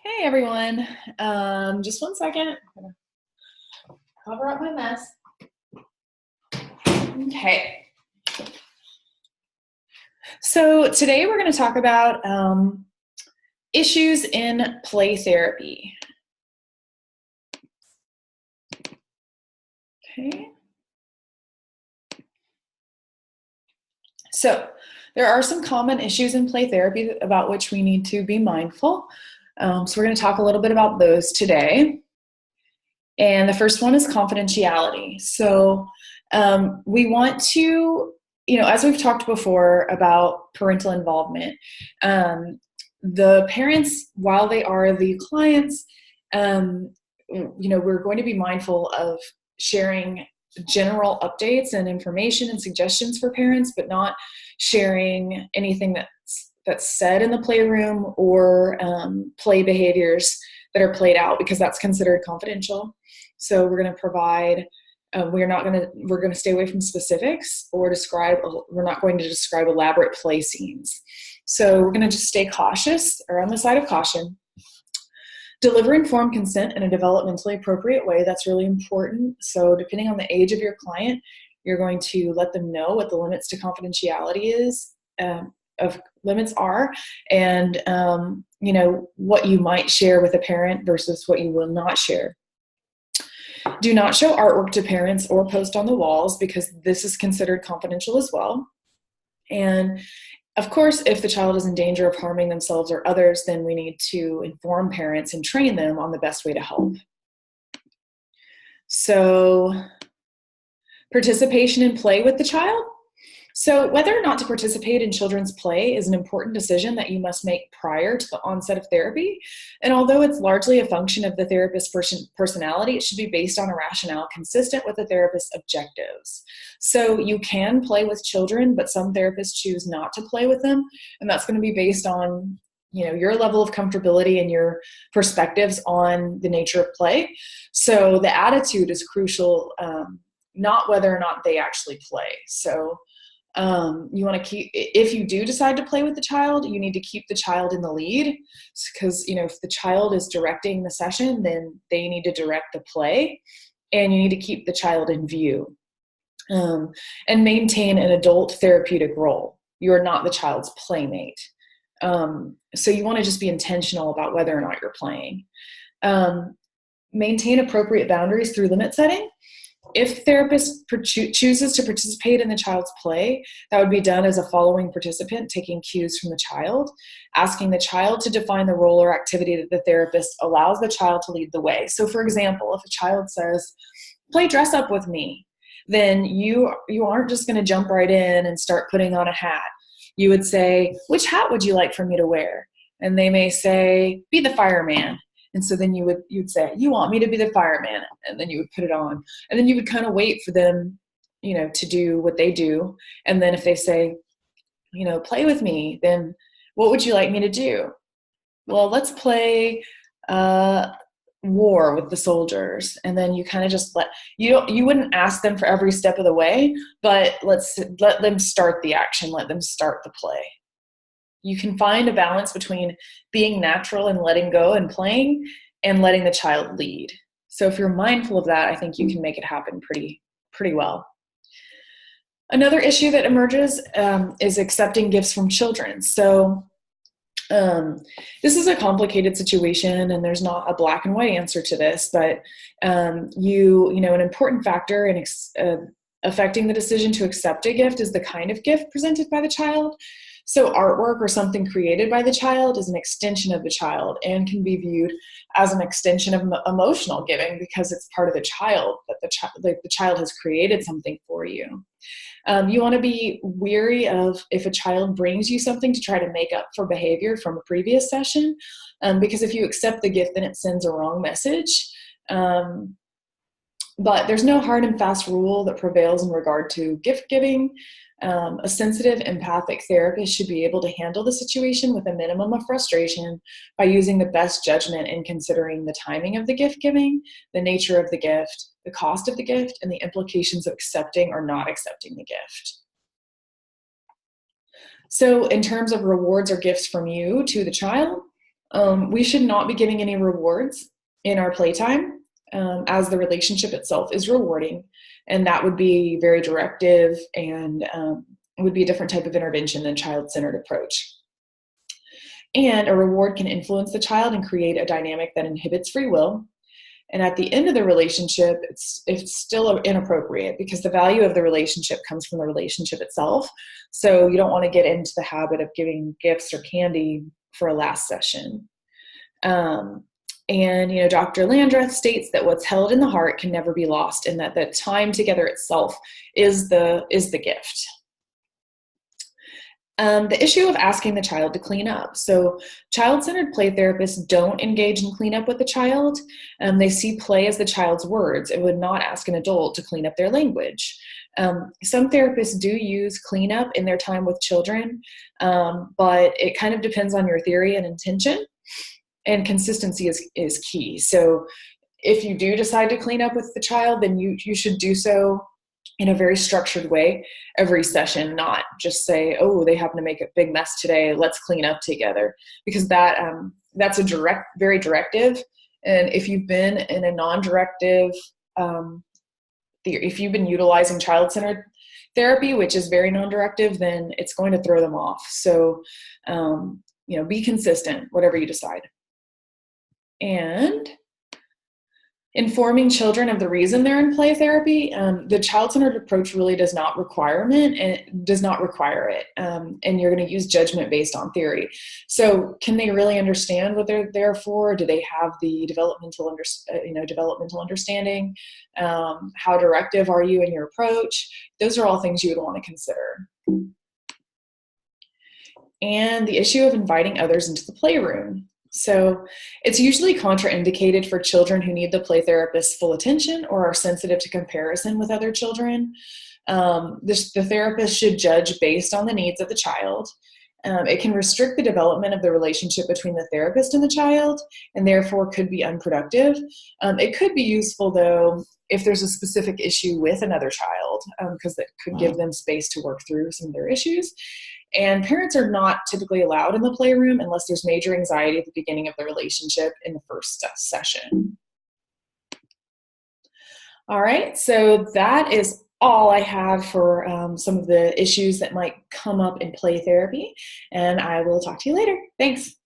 Hey everyone, just one second. I'm gonna cover up my mess. Okay. So today we're going to talk about issues in play therapy. Okay. So there are some common issues in play therapy about which we need to be mindful. So we're going to talk a little bit about those today. And the first one is confidentiality. So we want to, as we've talked before about parental involvement, the parents, while they are the clients, we're going to be mindful of sharing general updates and information and suggestions for parents, but not sharing anything that's said in the playroom or play behaviors that are played out, because that's considered confidential. So we're going to provide, we're going to stay away from specifics or we're not going to describe elaborate play scenes. So we're going to just stay cautious, or on the side of caution. Deliver informed consent in a developmentally appropriate way. That's really important. So depending on the age of your client, you're going to let them know what the limits to confidentiality limits are, and what you might share with a parent versus what you will not share. Do not show artwork to parents or post on the walls, because this is considered confidential as well. And of course, if the child is in danger of harming themselves or others, then we need to inform parents and train them on the best way to help. So, participation in play with the child. So whether or not to participate in children's play is an important decision that you must make prior to the onset of therapy. And although it's largely a function of the therapist's personality, it should be based on a rationale consistent with the therapist's objectives. So you can play with children, but some therapists choose not to play with them. And that's going to be based on your level of comfortability and your perspectives on the nature of play. So the attitude is crucial, not whether or not they actually play. So you want to keep, if you do decide to play with the child, you need to keep the child in the lead, because, if the child is directing the session, then they need to direct the play, and you need to keep the child in view, and maintain an adult therapeutic role. You are not the child's playmate. So you want to just be intentional about whether or not you're playing. Maintain appropriate boundaries through limit setting. If the therapist chooses to participate in the child's play, that would be done as a following participant, taking cues from the child, asking the child to define the role or activity that the therapist allows the child to lead the way. So for example, if a child says, "Play dress up with me," then you aren't just going to jump right in and start putting on a hat. You would say, "Which hat would you like for me to wear?" And they may say, "Be the fireman." And so then you'd say, "You want me to be the fireman?" And then you would put it on. And then you would kind of wait for them, to do what they do. And then if they say, "Play with me," then what would you like me to do? Well, let's play war with the soldiers. And then you kind of just you wouldn't ask them for every step of the way, but let them start the action. Let them start the play. You can find a balance between being natural and letting go and playing, and letting the child lead. So if you're mindful of that, I think you can make it happen pretty well. Another issue that emerges is accepting gifts from children. So this is a complicated situation, and there's not a black and white answer to this, but an important factor in affecting the decision to accept a gift is the kind of gift presented by the child. So artwork or something created by the child is an extension of the child and can be viewed as an extension of emotional giving, because it's part of the child, that the child has created something for you. You want to be wary of if a child brings you something to try to make up for behavior from a previous session, because if you accept the gift, then it sends a wrong message. But there's no hard and fast rule that prevails in regard to gift giving. A sensitive, empathic therapist should be able to handle the situation with a minimum of frustration by using the best judgment in considering the timing of the gift giving, the nature of the gift, the cost of the gift, and the implications of accepting or not accepting the gift. So in terms of rewards or gifts from you to the child, We should not be giving any rewards in our playtime, as the relationship itself is rewarding, and that would be very directive and would be a different type of intervention than child-centered approach. And a reward can influence the child and create a dynamic that inhibits free will. And at the end of the relationship, it's still inappropriate because the value of the relationship comes from the relationship itself. So you don't want to get into the habit of giving gifts or candy for a last session. And, you know, Dr. Landreth states that what's held in the heart can never be lost, and that the time together itself is the gift. The issue of asking the child to clean up. So child-centered play therapists don't engage in cleanup with the child. They see play as the child's words and would not ask an adult to clean up their language. Some therapists do use cleanup in their time with children, but it kind of depends on your theory and intention, and consistency is key. So if you do decide to clean up with the child, then you should do so in a very structured way every session, not just say, oh, they happen to make a big mess today, let's clean up together, because that's very directive. And if you've been in a non-directive, if you've been utilizing child-centered therapy, which is very non-directive, then it's going to throw them off. So, you know, be consistent, whatever you decide. And informing children of the reason they're in play therapy. The child-centered approach really does not require it, and you're going to use judgment based on theory. So, can they really understand what they're there for? Do they have the developmental understanding? How directive are you in your approach? Those are all things you would want to consider. And the issue of inviting others into the playroom. So it's usually contraindicated for children who need the play therapist's full attention or are sensitive to comparison with other children. The therapist should judge based on the needs of the child. It can restrict the development of the relationship between the therapist and the child, and therefore could be unproductive. It could be useful, though, if there's a specific issue with another child, because that could give them space to work through some of their issues. And parents are not typically allowed in the playroom unless there's major anxiety at the beginning of the relationship in the first session. All right, so that is all I have for some of the issues that might come up in play therapy, and I will talk to you later. Thanks.